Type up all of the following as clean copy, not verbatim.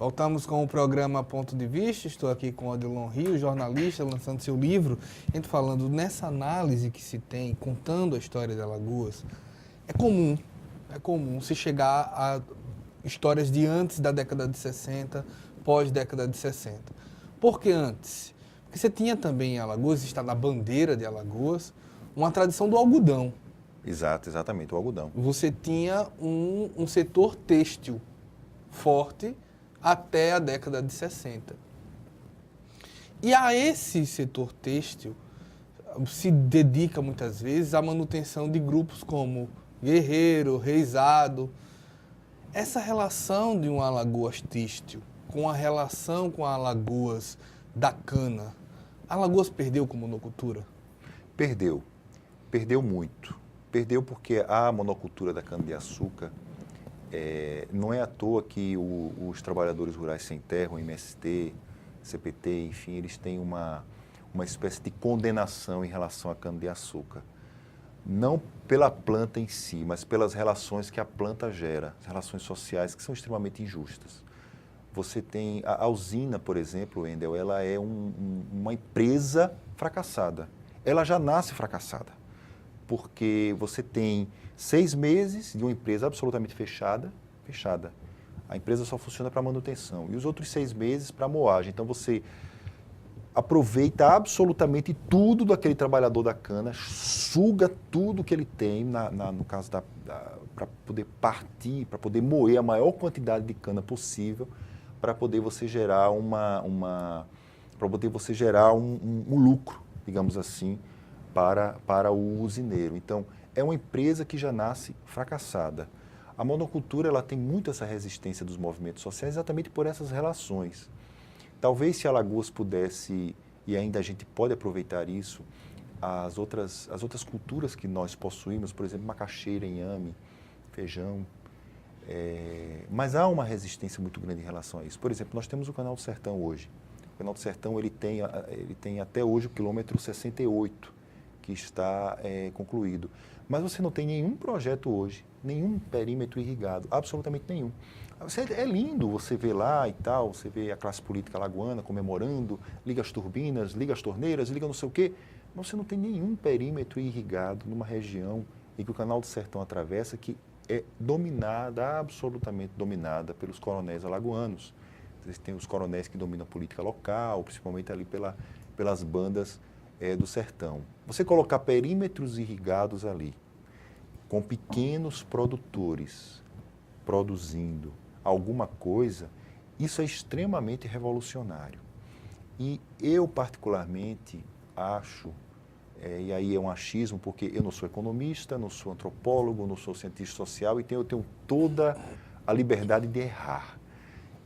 Voltamos com o programa Ponto de Vista. Estou aqui com o Odilon Rio, jornalista, lançando seu livro. A gente falando nessa análise que se tem, contando a história de Alagoas. É comum se chegar a histórias de antes da década de 60, pós-década de 60. Por que antes? Porque você tinha também em Alagoas, está na bandeira de Alagoas, uma tradição do algodão. Exatamente, o algodão. Você tinha um setor têxtil forte até a década de 60. E a esse setor têxtil se dedica muitas vezes à manutenção de grupos como Guerreiro, Reisado. Essa relação de um Alagoas têxtil com a relação com a Alagoas da cana, Alagoas perdeu como monocultura? Perdeu muito. Perdeu porque a monocultura da cana-de-açúcar, não é à toa que os trabalhadores rurais sem terra, o MST, CPT, enfim, eles têm uma espécie de condenação em relação à cana-de-açúcar. Não pela planta em si, mas pelas relações que a planta gera, as relações sociais que são extremamente injustas. Você tem a usina, por exemplo, Wendel, ela é uma empresa fracassada. Ela já nasce fracassada, porque você tem 6 meses de uma empresa absolutamente fechada. A empresa só funciona para manutenção e os outros 6 meses para moagem. Então você aproveita absolutamente tudo daquele trabalhador da cana, suga tudo que ele tem, no caso para poder partir, para poder moer a maior quantidade de cana possível, para poder você gerar um lucro, digamos assim, para o usineiro. Então, é uma empresa que já nasce fracassada. A monocultura ela tem muito essa resistência dos movimentos sociais exatamente por essas relações. Talvez se Alagoas pudesse, e ainda a gente pode aproveitar isso, as outras culturas que nós possuímos, por exemplo, macaxeira, inhame, feijão, mas há uma resistência muito grande em relação a isso. Por exemplo, nós temos o Canal do Sertão hoje. O Canal do Sertão ele tem até hoje o quilômetro 68, que está concluído. Mas você não tem nenhum projeto hoje, nenhum perímetro irrigado, absolutamente nenhum. É lindo você ver lá e tal, você vê a classe política alagoana comemorando, liga as turbinas, liga as torneiras, liga não sei o quê, mas você não tem nenhum perímetro irrigado numa região em que o Canal do Sertão atravessa, que é dominada, absolutamente dominada pelos coronéis alagoanos. Vocês têm os coronéis que dominam a política local, principalmente ali pelas bandas do sertão. Você colocar perímetros irrigados ali, com pequenos produtores produzindo alguma coisa, isso é extremamente revolucionário. E eu, particularmente, acho, e aí é um achismo, porque eu não sou economista, não sou antropólogo, não sou cientista social, e eu tenho toda a liberdade de errar.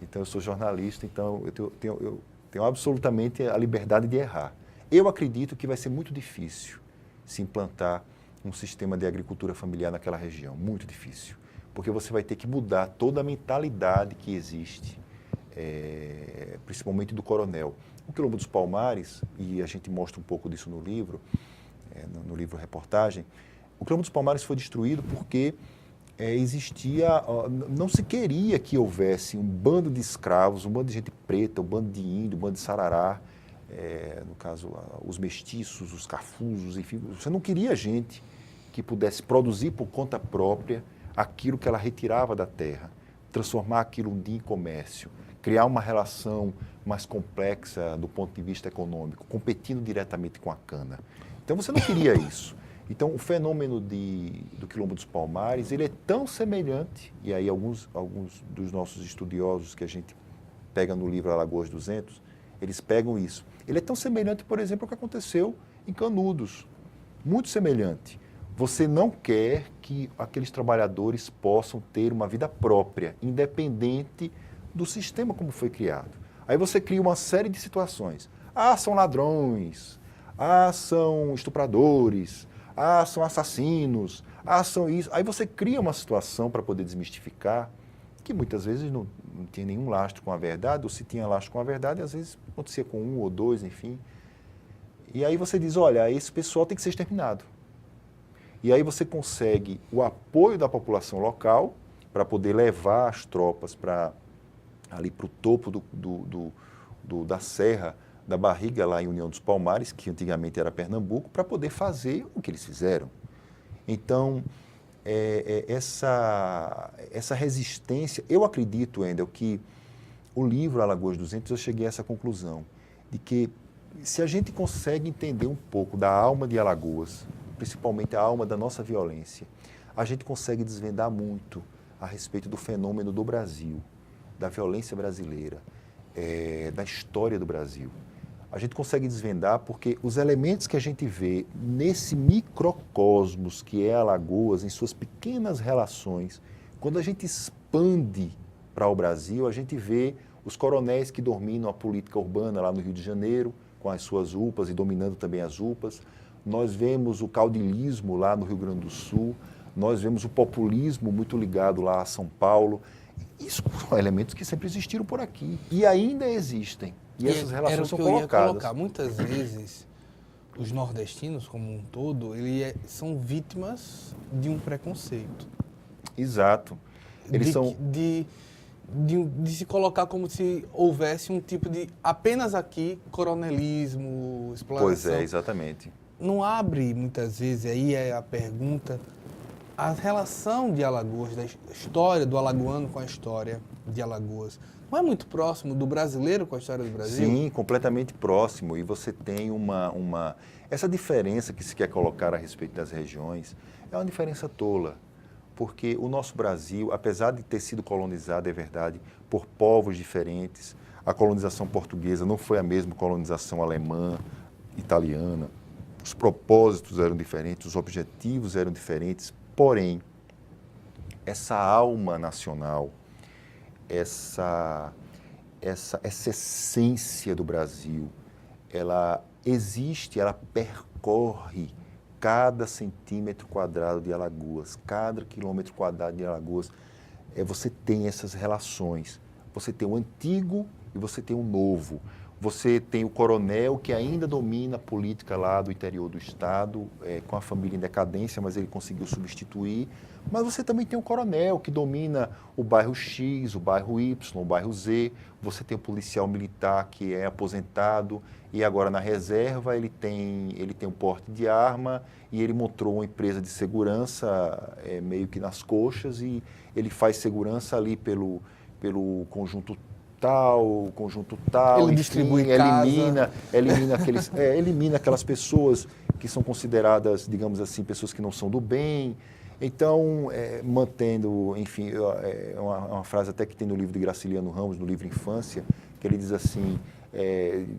Então, eu sou jornalista, então eu tenho absolutamente a liberdade de errar. Eu acredito que vai ser muito difícil se implantar um sistema de agricultura familiar naquela região, muito difícil, porque você vai ter que mudar toda a mentalidade que existe, principalmente do coronel. O Quilombo dos Palmares, e a gente mostra um pouco disso no livro, no livro reportagem, o Quilombo dos Palmares foi destruído porque não se queria que houvesse um bando de escravos, um bando de gente preta, um bando de índio, um bando de sarará, no caso, os mestiços, os cafusos, enfim, você não queria gente que pudesse produzir por conta própria aquilo que ela retirava da terra, transformar aquilo um dia em comércio, criar uma relação mais complexa do ponto de vista econômico, competindo diretamente com a cana. Então você não queria isso. Então o fenômeno do Quilombo dos Palmares, ele é tão semelhante, e aí alguns dos nossos estudiosos que a gente pega no livro Alagoas 200, eles pegam isso. Ele é tão semelhante, por exemplo, ao que aconteceu em Canudos, muito semelhante. Você não quer que aqueles trabalhadores possam ter uma vida própria, independente do sistema como foi criado. Aí você cria uma série de situações. São ladrões. São estupradores. São assassinos. São isso. Aí você cria uma situação para poder desmistificar, que muitas vezes não tinha nenhum lastro com a verdade, ou se tinha lastro com a verdade, às vezes acontecia com 1 ou 2, enfim. E aí você diz, olha, esse pessoal tem que ser exterminado. E aí você consegue o apoio da população local para poder levar as tropas para ali para o topo da serra da Barriga, lá em União dos Palmares, que antigamente era Pernambuco, para poder fazer o que eles fizeram. Então, essa resistência, eu acredito, Wendel, que o livro Alagoas 200, eu cheguei a essa conclusão, de que se a gente consegue entender um pouco da alma de Alagoas, principalmente a alma da nossa violência, a gente consegue desvendar muito a respeito do fenômeno do Brasil, da violência brasileira, da história do Brasil. A gente consegue desvendar porque os elementos que a gente vê nesse microcosmos que é Alagoas, em suas pequenas relações, quando a gente expande para o Brasil, a gente vê os coronéis que dominam a política urbana lá no Rio de Janeiro, com as suas UPAs e dominando também as UPAs. Nós vemos o caudilismo lá no Rio Grande do Sul, nós vemos o populismo muito ligado lá a São Paulo. Isso são elementos que sempre existiram por aqui e ainda existem. E essas relações são colocadas. Muitas vezes, os nordestinos, como um todo, são vítimas de um preconceito. Exato. Eles são... De se colocar como se houvesse um tipo de, apenas aqui, coronelismo, exploração. Pois é, exatamente. Não abre, muitas vezes, aí é a pergunta, a relação de Alagoas, da história do alagoano com a história de Alagoas. Não é muito próximo do brasileiro com a história do Brasil? Sim, completamente próximo. E você tem essa diferença que se quer colocar a respeito das regiões é uma diferença tola. Porque o nosso Brasil, apesar de ter sido colonizado, é verdade, por povos diferentes, a colonização portuguesa não foi a mesma colonização alemã, italiana, os propósitos eram diferentes, os objetivos eram diferentes, porém, essa alma nacional, essa essência do Brasil, ela existe, ela percorre cada centímetro quadrado de Alagoas, cada quilômetro quadrado de Alagoas, você tem essas relações. Você tem o antigo e você tem o novo. Você tem o coronel que ainda domina a política lá do interior do estado, com a família em decadência, mas ele conseguiu substituir. Mas você também tem o coronel que domina o bairro X, o bairro Y, o bairro Z. Você tem o policial militar que é aposentado e agora na reserva ele tem um porte de arma e ele montou uma empresa de segurança meio que nas coxas e ele faz segurança ali pelo conjunto tal, ele enfim, distribui elimina aquelas pessoas que são consideradas, digamos assim, pessoas que não são do bem. Então, mantendo, enfim, uma frase até que tem no livro de Graciliano Ramos, no livro Infância, que ele diz assim,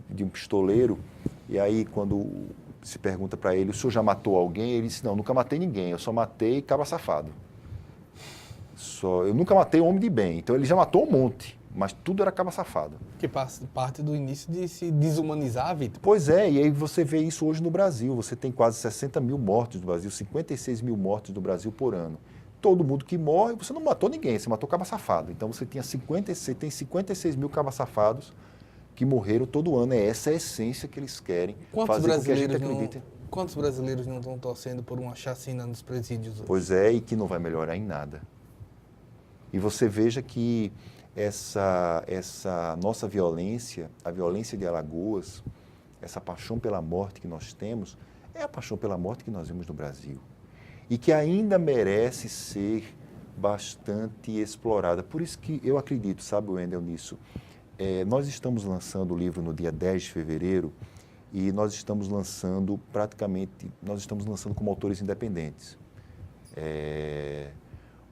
de um pistoleiro, e aí quando se pergunta para ele, o senhor já matou alguém? Ele disse, não, nunca matei ninguém, eu só matei cabra safado. Eu nunca matei homem de bem, então ele já matou um monte. Mas tudo era cabra safado. Que parte do início de se desumanizar a vítima. Pois é, e aí você vê isso hoje no Brasil. Você tem quase 60 mil mortes no Brasil, 56 mil mortes no Brasil por ano. Todo mundo que morre, você não matou ninguém, você matou cabra safado. Então você tem 56 mil cabra safados que morreram todo ano. Essa é a essência que eles querem fazer com que a gente acredite. Quantos brasileiros não estão torcendo por uma chacina nos presídios hoje? Pois é, e que não vai melhorar em nada. E você veja que essa nossa violência, a violência de Alagoas, essa paixão pela morte que nós temos, é a paixão pela morte que nós vemos no Brasil. E que ainda merece ser bastante explorada. Por isso que eu acredito, sabe, Wendel, nisso. Nós estamos lançando o livro no dia 10 de fevereiro e nós estamos lançando como autores independentes.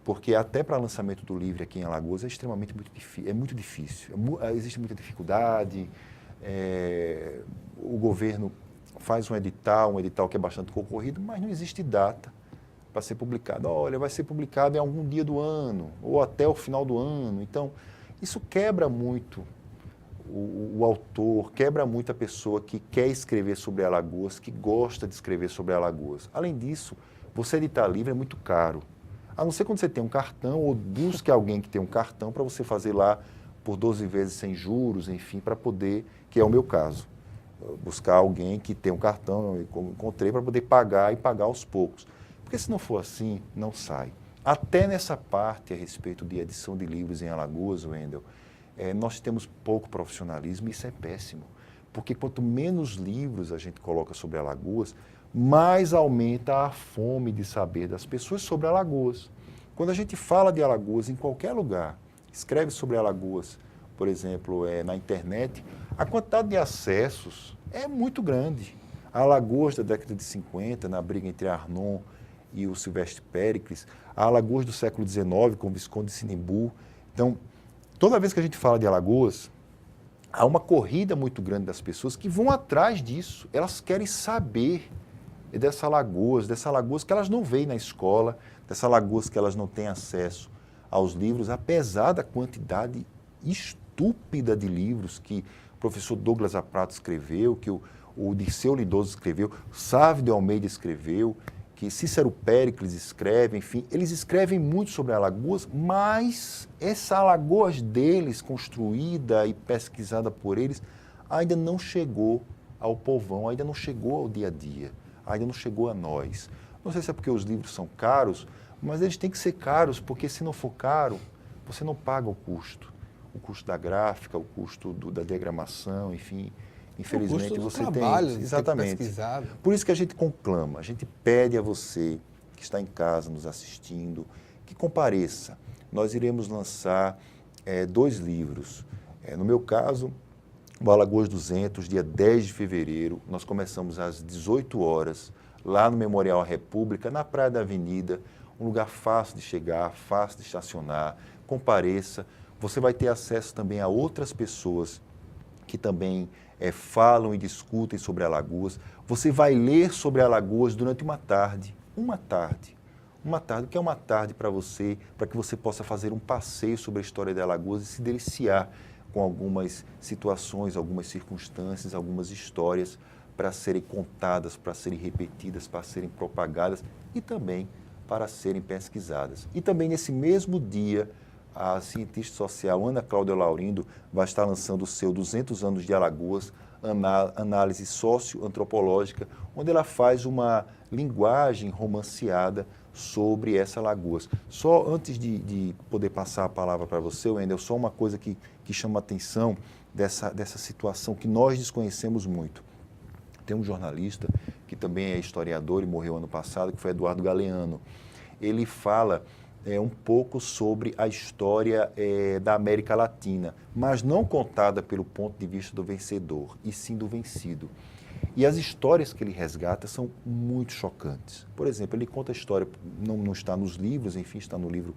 Porque até para lançamento do livro aqui em Alagoas é muito difícil. Existe muita dificuldade, o governo faz um edital que é bastante concorrido, mas não existe data para ser publicado. Olha, vai ser publicado em algum dia do ano, ou até o final do ano. Então, isso quebra muito o autor, quebra muito a pessoa que quer escrever sobre Alagoas, que gosta de escrever sobre Alagoas. Além disso, você editar livro é muito caro. A não ser quando você tem um cartão, ou busque alguém que tem um cartão para você fazer lá por 12 vezes sem juros, enfim, para poder, que é o meu caso. Buscar alguém que tem um cartão, eu encontrei, para poder pagar e pagar aos poucos. Porque se não for assim, não sai. Até nessa parte a respeito de edição de livros em Alagoas, Wendel, nós temos pouco profissionalismo e isso é péssimo. Porque quanto menos livros a gente coloca sobre Alagoas, mais aumenta a fome de saber das pessoas sobre Alagoas. Quando a gente fala de Alagoas em qualquer lugar, escreve sobre Alagoas, por exemplo, na internet, a quantidade de acessos é muito grande. A Alagoas da década de 50, na briga entre Arnon e o Silvestre Péricles, a Alagoas do século XIX, com o Visconde de Sinimbu. Então, toda vez que a gente fala de Alagoas, há uma corrida muito grande das pessoas que vão atrás disso. Elas querem saber dessa Alagoas que elas não veem na escola, dessa Alagoas que elas não têm acesso aos livros, apesar da quantidade estúpida de livros que o professor Douglas Aprato escreveu, que o Dirceu Lindoso escreveu, Sávio de Almeida escreveu, que Cícero Péricles escreve, enfim, eles escrevem muito sobre Alagoas, mas essa Alagoas deles, construída e pesquisada por eles, ainda não chegou ao povão, ainda não chegou ao dia a dia, ainda não chegou a nós. Não sei se é porque os livros são caros, mas eles têm que ser caros, porque se não for caro, você não paga o custo da gráfica, o custo da diagramação, enfim. Infelizmente, você trabalho, tem. Exatamente. Pesquisado. Por isso que a gente conclama, a gente pede a você que está em casa nos assistindo, que compareça. Nós iremos lançar 2 livros. No meu caso, o Alagoas 200, dia 10 de fevereiro, nós começamos às 18 horas, lá no Memorial à República, na Praia da Avenida, um lugar fácil de chegar, fácil de estacionar. Compareça. Você vai ter acesso também a outras pessoas que também falam e discutem sobre Alagoas. Você vai ler sobre Alagoas durante uma tarde, que é uma tarde para você, para que você possa fazer um passeio sobre a história de Alagoas e se deliciar com algumas situações, algumas circunstâncias, algumas histórias para serem contadas, para serem repetidas, para serem propagadas e também para serem pesquisadas. E também nesse mesmo dia, a cientista social Ana Cláudia Laurindo vai estar lançando o seu 200 anos de Alagoas, análise socioantropológica, onde ela faz uma linguagem romanceada sobre essa Alagoas. Só antes de poder passar a palavra para você, Wendel, só uma coisa que chama a atenção dessa situação que nós desconhecemos muito. Tem um jornalista que também é historiador e morreu ano passado, que foi Eduardo Galeano. Ele fala um pouco sobre a história da América Latina, mas não contada pelo ponto de vista do vencedor, e sim do vencido. E as histórias que ele resgata são muito chocantes. Por exemplo, ele conta a história, não está nos livros, enfim, está no livro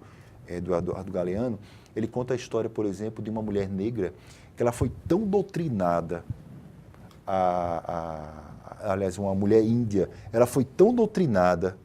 do Eduardo Galeano, ele conta a história, por exemplo, de uma mulher negra que ela foi tão doutrinada, aliás, uma mulher índia, ela foi tão doutrinada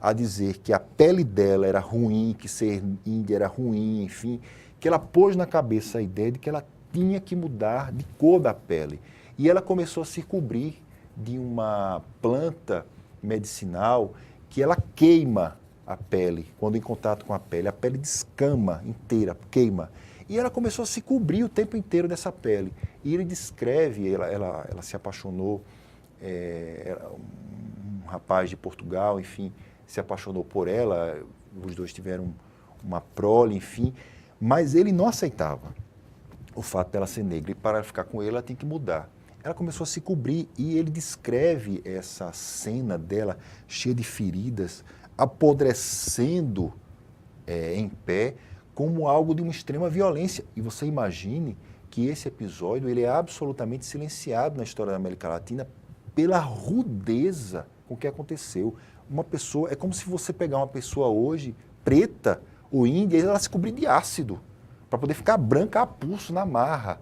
a dizer que a pele dela era ruim, que ser índia era ruim, enfim, que ela pôs na cabeça a ideia de que ela tinha que mudar de cor da pele. E ela começou a se cobrir de uma planta medicinal que ela queima a pele, quando em contato com a pele descama inteira, queima. E ela começou a se cobrir o tempo inteiro dessa pele. E ele descreve, ela se apaixonou, um rapaz de Portugal, enfim, se apaixonou por ela, os dois tiveram uma prole, enfim, mas ele não aceitava o fato dela ser negra, e para ficar com ele ela tem que mudar. Ela começou a se cobrir e ele descreve essa cena dela cheia de feridas, apodrecendo em pé, como algo de uma extrema violência. E você imagine que esse episódio ele é absolutamente silenciado na história da América Latina pela rudeza com que aconteceu. Uma pessoa, é como se você pegar uma pessoa hoje, preta ou índia, e ela se cobrir de ácido, para poder ficar branca a pulso na marra.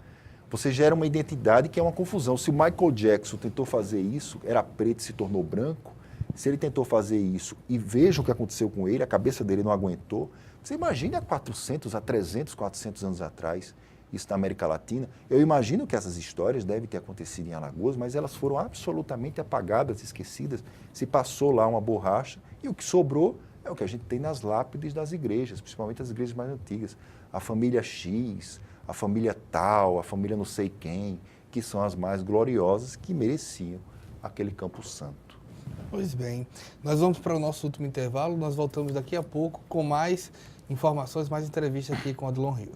Você gera uma identidade que é uma confusão. Se o Michael Jackson tentou fazer isso, era preto e se tornou branco, se ele tentou fazer isso e veja o que aconteceu com ele, a cabeça dele não aguentou, você imagina há 400, há 300, 400 anos atrás, isso na América Latina. Eu imagino que essas histórias devem ter acontecido em Alagoas, mas elas foram absolutamente apagadas, esquecidas. Se passou lá uma borracha e o que sobrou é o que a gente tem nas lápides das igrejas, principalmente as igrejas mais antigas. A família X, a família tal, a família não sei quem, que são as mais gloriosas que mereciam aquele Campo Santo. Pois bem, nós vamos para o nosso último intervalo, nós voltamos daqui a pouco com mais informações, mais entrevistas aqui com Odilon Rios.